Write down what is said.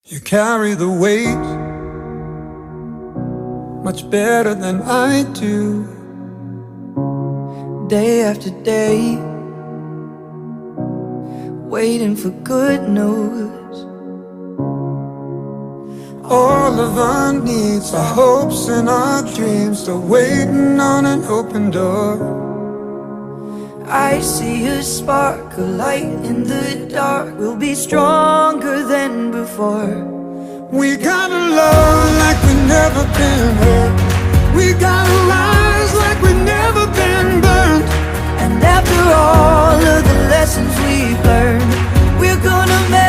You carry the weight much better than I do. Day after day, waiting for good news. All of our needs, our hopes and our dreams, still waiting on an open door. I see a spark, a light in the dark. We'll be stronger than before. We gotta love like we've never been hurt. We gotta rise like we've never been burned. And after all of the lessons we've learned, we're gonna make